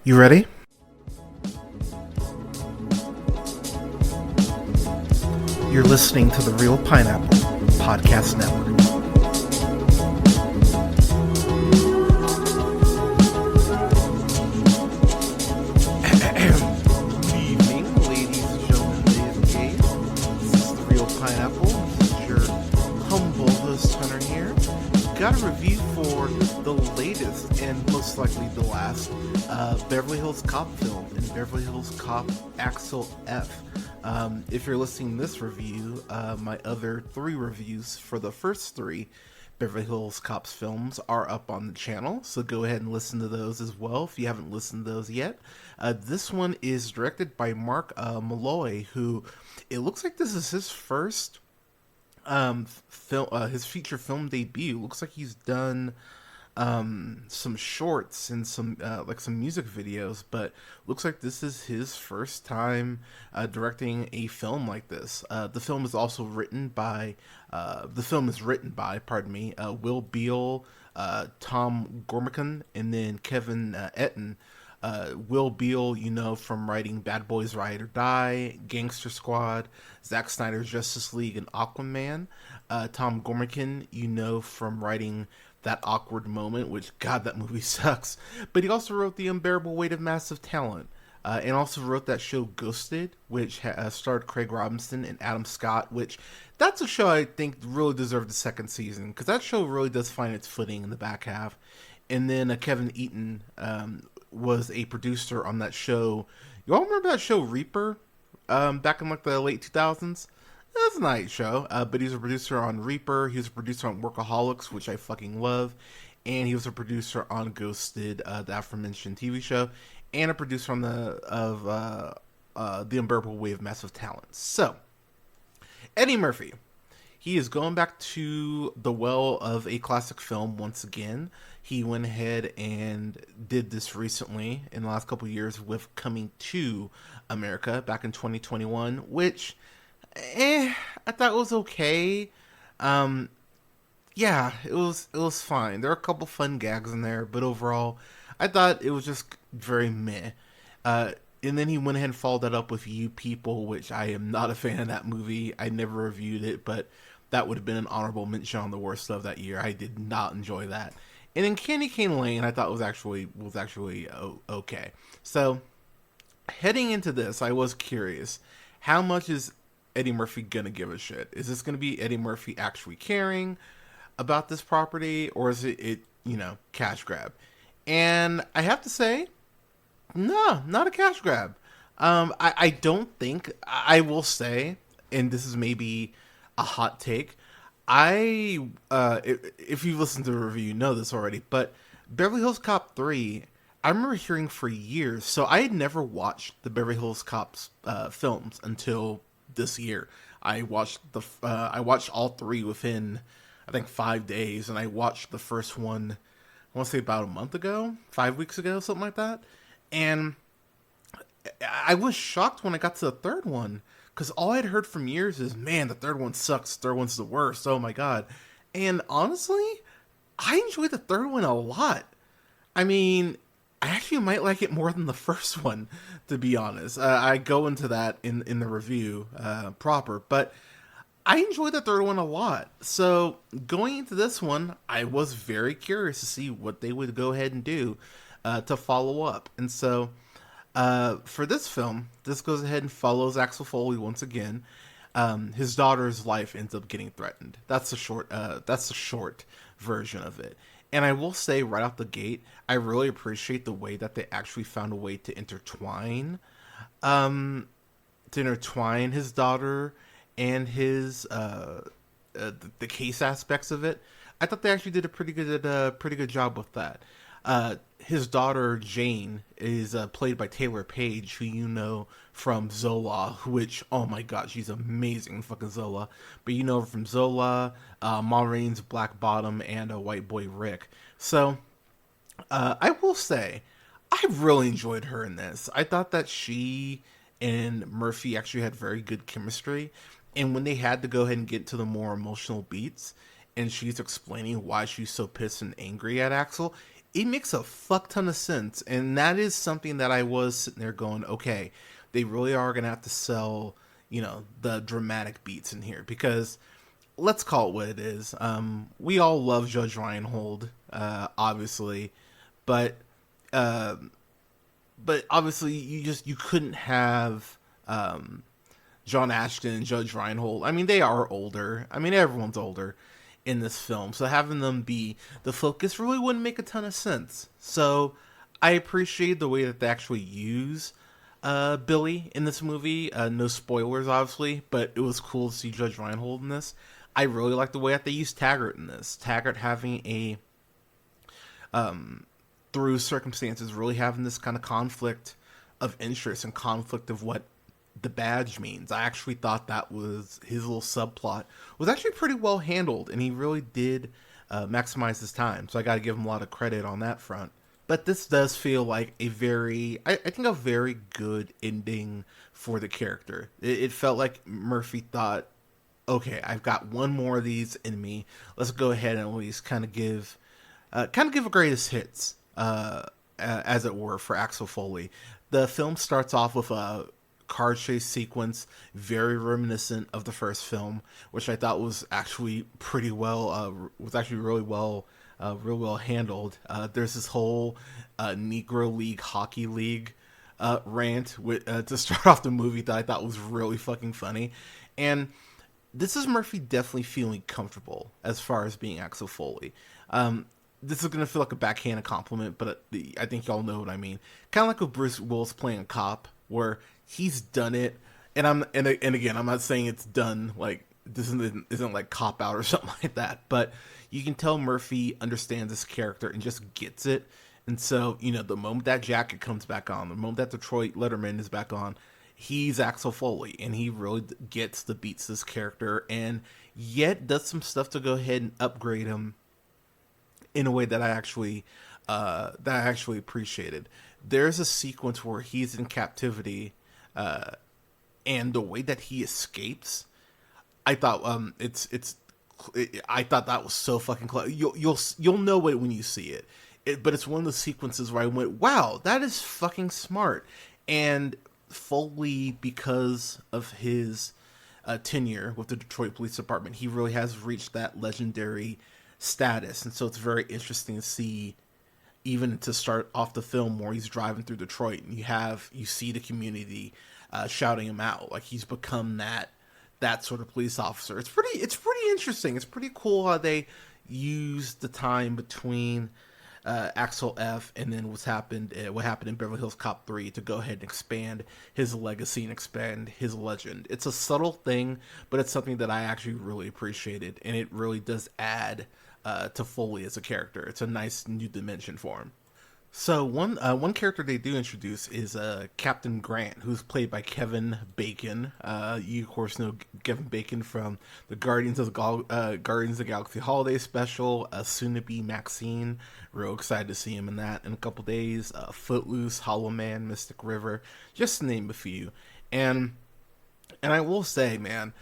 You ready? You're listening to the Real Pineapple Podcast Network. Good evening, ladies and gentlemen, ladies and gays. This is the Real Pineapple. This is your humble host, Hunter here. Got a review for the latest and most likely the last Beverly Hills Cop film in Beverly Hills Cop Axel F. If you're listening to this review, my other 3 reviews for the first 3 Beverly Hills Cops films are up on the channel, so go ahead and listen to those as well if you haven't listened to those yet. This one is directed by Mark Malloy, who it looks like this is his first his feature film debut. Looks like he's done some shorts and some music videos, but looks like this is his first time directing a film like this. The film is written by Will Beal, Tom Gormican, and then Kevin Etten. Will Beal, from writing Bad Boys Ride or Die, Gangster Squad, Zack Snyder's Justice League, and Aquaman. Tom Gormican, from writing That Awkward Moment, which, God, that movie sucks. But he also wrote The Unbearable Weight of Massive Talent, and also wrote that show Ghosted, which starred Craig Robinson and Adam Scott, which that's a show I think really deserved a second season, because that show really does find its footing in the back half. And then Kevin Eaton was a producer on that show. You all remember that show Reaper back in the late 2000s? That's a nice show, but he's a producer on Reaper. He was a producer on Workaholics, which I fucking love, and he was a producer on Ghosted, the aforementioned TV show, and a producer on The Unbearable Weight of Massive Talent. So, Eddie Murphy, he is going back to the well of a classic film once again. He went ahead and did this recently in the last couple of years with Coming to America back in 2021, which I thought was okay. Yeah, it was fine. There are a couple fun gags in there, but overall, I thought it was just very meh. And then he went ahead and followed that up with You People, which I am not a fan of that movie. I never reviewed it, but that would have been an honorable mention on the worst of that year. I did not enjoy that. And then Candy Cane Lane, I thought was actually okay. So, heading into this, I was curious, how much is Eddie Murphy gonna give a shit? Is this gonna be Eddie Murphy actually caring about this property, or is it cash grab? And I have to say, no, not a cash grab. I don't think, I will say, and this is maybe a hot take, if you've listened to the review, you know this already, but Beverly Hills Cop 3, I remember hearing for years, so I had never watched the Beverly Hills Cops films until this year. I watched all 3 within, I think, 5 days, and I watched the first one, I want to say about a month ago, 5 weeks ago, something like that, and I was shocked when I got to the third one, because all I'd heard from years is, man, the third one sucks, the third one's the worst, oh my god. And honestly, I enjoyed the third one a lot. I mean, I actually might like it more than the first one, to be honest. I go into that in the review proper, but I enjoyed the third one a lot. So going into this one, I was very curious to see what they would go ahead and do to follow up. And so for this film, this goes ahead and follows Axel Foley once again. His daughter's life ends up getting threatened. That's the short version of it. And I will say right off the gate, I really appreciate the way that they actually found a way to intertwine his daughter and his the case aspects of it. I thought they actually did a pretty good job with that. His daughter Jane is played by Taylor Page, who you know from Zola, which, oh my god, she's amazing in fucking Zola. But you know her from Zola, Ma Rainey's Black Bottom, and White Boy Rick. So, I will say, I really enjoyed her in this. I thought that she and Murphy actually had very good chemistry. And when they had to go ahead and get to the more emotional beats, and she's explaining why she's so pissed and angry at Axel, it makes a fuck ton of sense. And that is something that I was sitting there going, okay, they really are going to have to sell, the dramatic beats in here because let's call it what it is. We all love Judge Reinhold, obviously, but uh, obviously you couldn't have John Ashton and Judge Reinhold. I mean, they are older. I mean, everyone's older in this film, so having them be the focus really wouldn't make a ton of sense. So I appreciate the way that they actually use Billy in this movie. No spoilers, obviously, but it was cool to see Judge Reinhold in this. I really like the way that they use Taggart in this. Taggart having through circumstances, really having this kind of conflict of interest and conflict of what the badge means. I actually thought that was his little subplot was actually pretty well handled, and he really did maximize his time. So I got to give him a lot of credit on that front. But this does feel like I think a very good ending for the character. It felt like Murphy thought, okay, I've got one more of these in me. Let's go ahead and at least kind of give a greatest hits, as it were, for Axel Foley. The film starts off with a car chase sequence, very reminiscent of the first film, which I thought was actually pretty well, was actually really well handled. There's this whole Negro League Hockey League rant to start off the movie that I thought was really fucking funny, and this is Murphy definitely feeling comfortable as far as being Axel Foley. This is gonna feel like a backhanded compliment, but I think y'all know what I mean. Kind of like with Bruce Willis playing a cop, where he's done it, and again, I'm not saying it's done like this isn't like Cop Out or something like that, but you can tell Murphy understands this character and just gets it. And so, the moment that jacket comes back on, the moment that Detroit Letterman is back on, he's Axel Foley, and he really gets the beats this character, and yet does some stuff to go ahead and upgrade him in a way that I actually appreciated. There's a sequence where he's in captivity, and the way that he escapes, I thought I thought that was so fucking clever. You'll know it when you see it. But it's one of the sequences where I went, wow, that is fucking smart. And Foley, because of his tenure with the Detroit Police Department, he really has reached that legendary status. And so it's very interesting to see, even to start off the film where he's driving through Detroit, and you see the community shouting him out, like he's become that sort of police officer. It's pretty interesting. It's pretty cool how they use the time between Axel F and then what happened in Beverly Hills Cop 3 to go ahead and expand his legacy and expand his legend. It's a subtle thing, but it's something that I actually really appreciated, and it really does add to Foley as a character. It's a nice new dimension for him. So one character they do introduce is Captain Grant, who's played by Kevin Bacon. You of course know Kevin Bacon from the Guardians of the Galaxy Holiday Special, soon to be Maxine. Real excited to see him in that in a couple days. Footloose, Hollow Man, Mystic River, just to name a few. And I will say, man,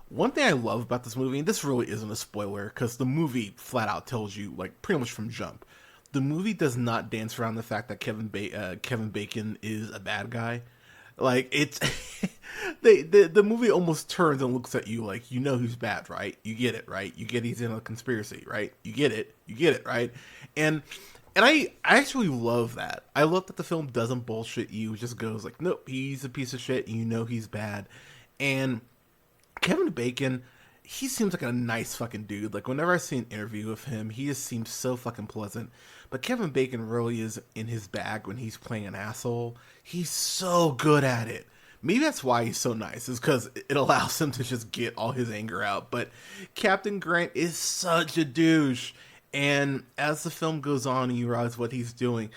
one thing I love about this movie, and this really isn't a spoiler because the movie flat out tells you, like, pretty much from jump. The movie does not dance around the fact that Kevin Bacon is a bad guy. Like, it's the movie almost turns and looks at you like, who's bad, right? You get it, right? You get he's in a conspiracy, right? You get it, right? And I actually love that. I love that the film doesn't bullshit you. It just goes like, nope, he's a piece of shit. He's bad. And Kevin Bacon, he seems like a nice fucking dude. Like, whenever I see an interview with him, he just seems so fucking pleasant. But Kevin Bacon really is in his bag when he's playing an asshole. He's so good at it. Maybe that's why he's so nice, is because it allows him to just get all his anger out. But Captain Grant is such a douche. And as the film goes on and you realize what he's doing,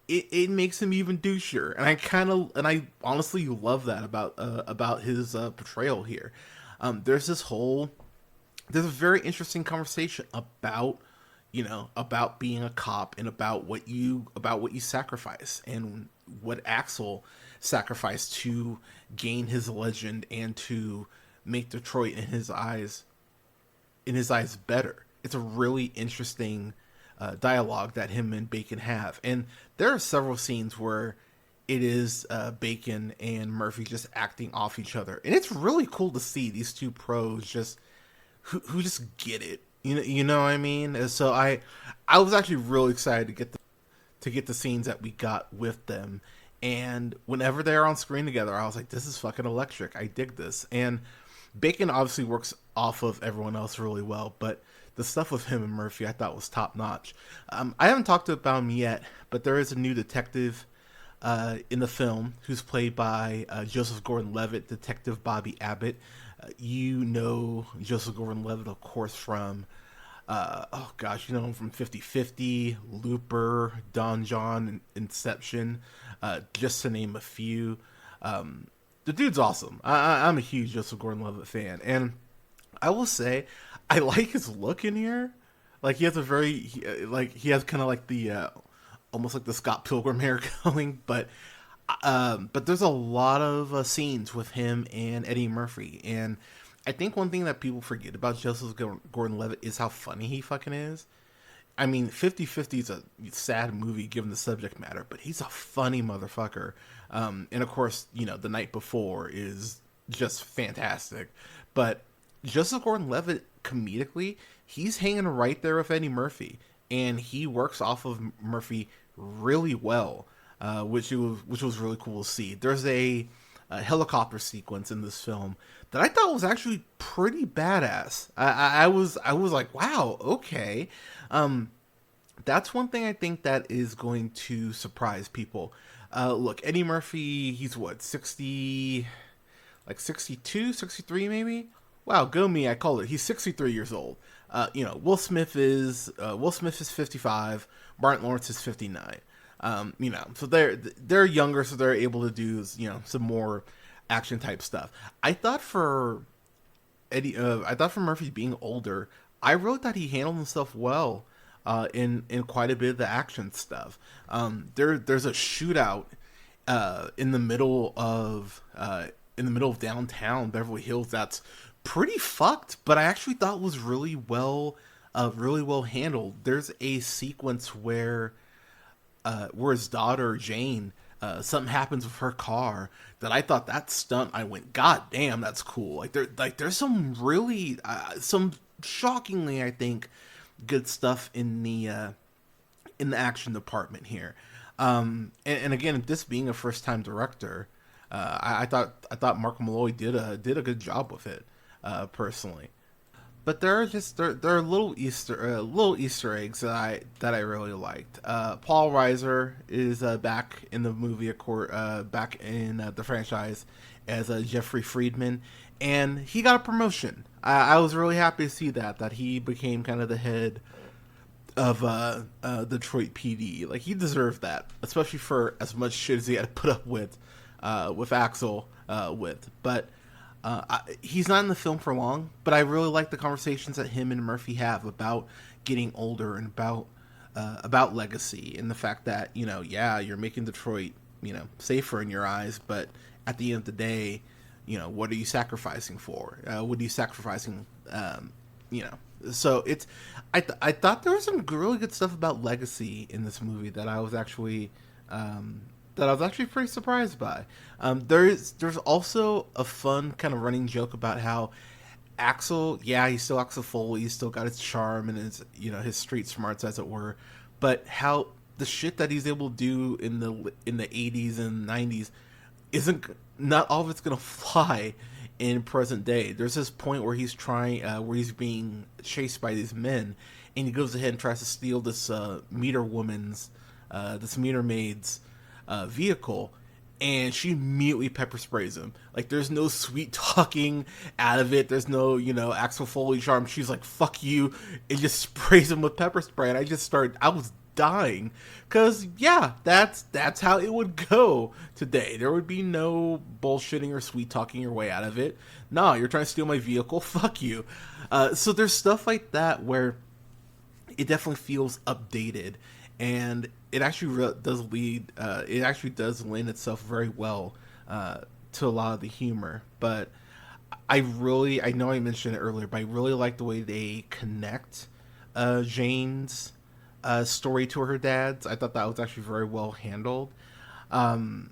it makes him even douchier. And I honestly love that about his portrayal here. There's a very interesting conversation about being a cop and about what you sacrifice, and what Axel sacrificed to gain his legend and to make Detroit in his eyes better. It's a really interesting dialogue that him and Bacon have. And there are several scenes where it is Bacon and Murphy just acting off each other, and it's really cool to see these two pros just who just get it. You know what I mean? And so I was actually really excited to get the scenes that we got with them. And whenever they're on screen together, I was like, this is fucking electric. I dig this. And Bacon obviously works off of everyone else really well, but the stuff with him and Murphy I thought was top notch. I haven't talked about him yet, but there is a new detective in the film who's played by Joseph Gordon-Levitt, Detective Bobby Abbott. You know Joseph Gordon-Levitt, of course, from oh gosh, you know him from 50/50, Looper, Don John, Inception, just to name a few. The dude's awesome. I'm a huge Joseph Gordon-Levitt fan, and I will say I like his look in here. Like he has a like he has kind of like the almost like the Scott Pilgrim hair going, but there's a lot of scenes with him and Eddie Murphy, and I think one thing that people forget about Joseph Gordon-Levitt is how funny he fucking is. I mean, 50/50 is a sad movie given the subject matter, but he's a funny motherfucker. And of course, you know, The Night Before is just fantastic. But Joseph Gordon-Levitt, comedically, he's hanging right there with Eddie Murphy, and he works off of Murphy really well, which was really cool to see. There's a helicopter sequence in this film that I thought was actually pretty badass. I was like, wow, okay. That's one thing I think that is going to surprise people. Look, Eddie Murphy, he's what, 60, like 62, 63 maybe? Wow, go me, I call it. He's 63 years old. You know, Will Smith is 55, Martin Lawrence is 59. You know, so they're younger, so they're able to do, you know, some more action type stuff. I thought for Murphy being older, I really thought he handled himself well in quite a bit of the action stuff. There's a shootout in the middle of downtown Beverly Hills that's pretty fucked, but I actually thought was really well handled. There's a sequence where his daughter Jane, something happens with her car that I thought that stunt. I went, God damn, that's cool. There's some really some shockingly, I think, good stuff in the action department here. And again, this being a first time director, I thought Mark Malloy did a good job with it, personally. But there are little Easter eggs that I really liked. Paul Reiser is back in the movie, back in the franchise as Jeffrey Friedman, and he got a promotion. I was really happy to see that he became kind of the head of Detroit PD. Like, he deserved that, especially for as much shit as he had to put up with Axel but. He's not in the film for long, but I really like the conversations that him and Murphy have about getting older and about legacy and the fact that, you know, yeah, you're making Detroit, you know, safer in your eyes, but at the end of the day, you know, what are you sacrificing for? What are you sacrificing? You know, so it's I thought there was some really good stuff about legacy in this movie that I was actually pretty surprised by. There's also a fun kind of running joke about how Axel, yeah, he's still Axel Foley, he's still got his charm and his, you know, his street smarts, as it were, but how the shit that he's able to do in the 80s and 90s not all of it's gonna fly in present day. There's this point where he's where he's being chased by these men, and he goes ahead and tries to steal this this meter maid's vehicle, and she immediately pepper sprays him. Like, there's no sweet talking out of it. There's no, you know, Axel Foley charm. She's like, fuck you, and just sprays him with pepper spray. And I was dying, because yeah, that's how it would go today. There would be no bullshitting or sweet talking your way out of it. No, you're trying to steal my vehicle, fuck you. So there's stuff like that where it definitely feels updated, and it actually does lend itself very well to a lot of the humor. But I know I mentioned it earlier, but I really like the way they connect Jane's story to her dad's. I thought that was actually very well handled. Um,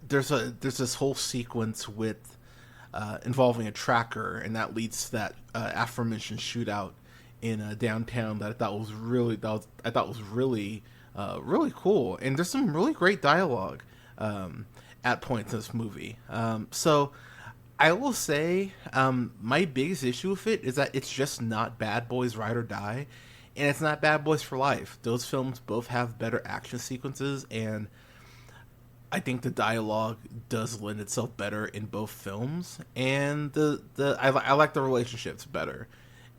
there's this whole sequence with involving a tracker, and that leads to that aforementioned shootout in downtown that I thought was really cool. And there's some really great dialogue at points in this movie. So I will say my biggest issue with it is that it's just not Bad Boys Ride or Die, and it's not Bad Boys for Life. Those films both have better action sequences, and I think the dialogue does lend itself better in both films, and I like the relationships better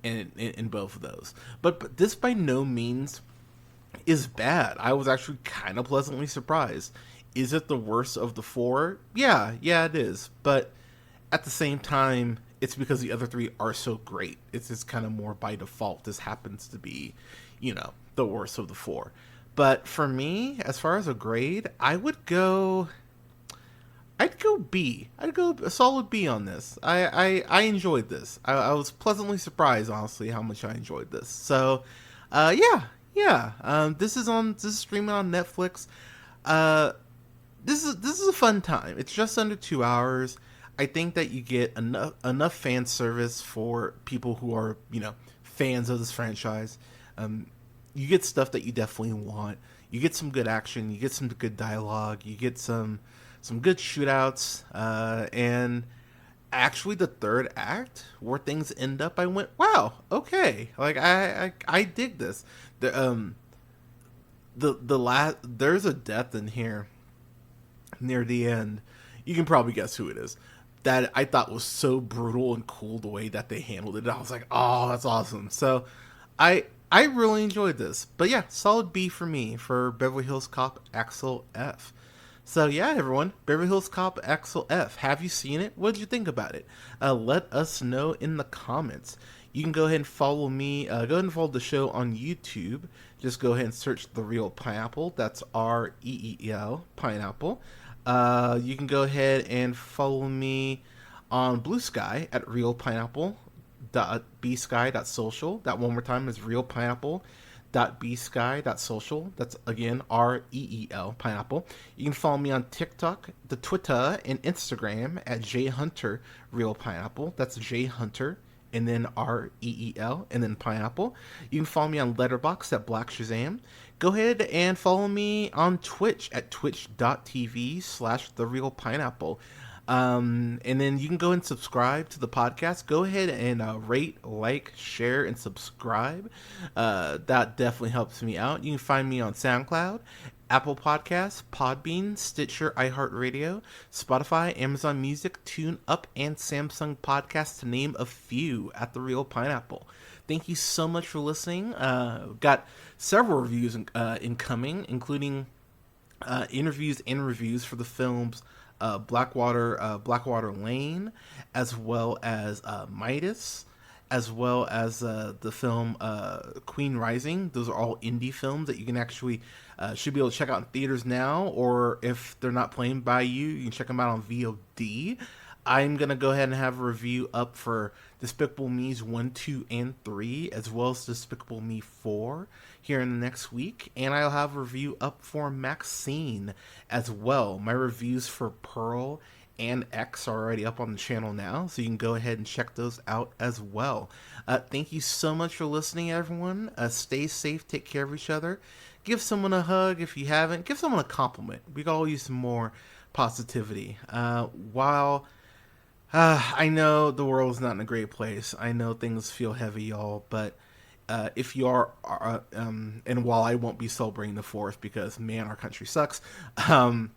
in both of those. But this by no means is bad. I was actually kind of pleasantly surprised. Is it the worst of the four? Yeah, it is. But at the same time, it's because the other three are so great. It's just kind of more by default. This happens to be, the worst of the four. But for me, as far as a grade, I'd go B. I'd go a solid B on this. I enjoyed this. I was pleasantly surprised, honestly, how much I enjoyed this. So, yeah. This is streaming on Netflix. This is a fun time. It's just under 2 hours. I think that you get enough fan service for people who are, fans of this franchise. You get stuff that you definitely want. You get some good action. You get some good dialogue. You get some good shootouts. And actually, the third act, where things end up, I went, wow, okay. Like I dig this. There's a death in here near the end. You can probably guess who it is. That I thought was so brutal and cool the way that they handled it. I was like, oh, that's awesome. So I really enjoyed this. But yeah, solid B for me for Beverly Hills Cop Axel F. So yeah, everyone, Beverly Hills Cop Axel F. Have you seen it? What did you think about it? Let us know in the comments. You can go ahead and follow me. Go ahead and follow the show on YouTube. Just go ahead and search The Real Pineapple. That's REEL, Pineapple. You can go ahead and follow me on Blue Sky at realpineapple.bsky.social. That one more time is realpineapple.bsky.social. That's again REEL, Pineapple. You can follow me on TikTok, the Twitter, and Instagram at jhunterrealpineapple. That's jhunter and then REEL and then Pineapple. You can follow me on Letterboxd at Black Shazam. Go ahead and follow me on Twitch at twitch.tv/therealpineapple. And then you can go and subscribe to the podcast. Go ahead and rate, like, share, and subscribe. That definitely helps me out. You can find me on SoundCloud, Apple Podcasts, Podbean, Stitcher, iHeartRadio, Spotify, Amazon Music, TuneUp, and Samsung Podcasts, to name a few, at The Real Pineapple. Thank you so much for listening. Got several reviews incoming, including interviews and reviews for the films Blackwater Lane, as well as Midas, as well as the film Queen Rising. Those are all indie films that you can actually should be able to check out in theaters now, or if they're not playing by you can check them out on VOD. I'm going to go ahead and have a review up for Despicable Me's 1, 2, and 3, as well as Despicable Me 4 here in the next week. And I'll have a review up for Maxine as well. My reviews for Pearl and X are already up on the channel now, so you can go ahead and check those out as well. Thank you so much for listening, everyone. Stay safe, take care of each other. Give someone a hug if you haven't. Give someone a compliment. We could all use some more positivity. I know the world's not in a great place. I know things feel heavy, y'all. But if you are, and while I won't be celebrating the 4th because, man, our country sucks. To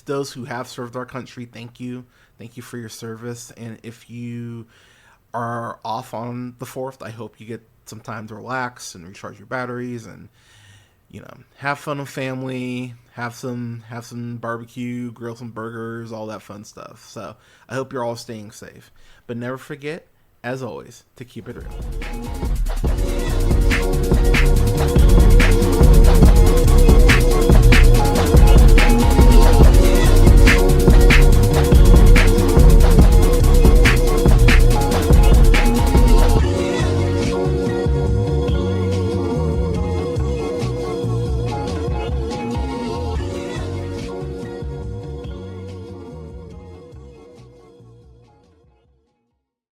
those who have served our country, thank you. Thank you for your service. And if you are off on the 4th, I hope you get some time to relax and recharge your batteries and, have fun with family, have some barbecue, grill some burgers, all that fun stuff. So I hope you're all staying safe. But never forget, as always, to keep it real.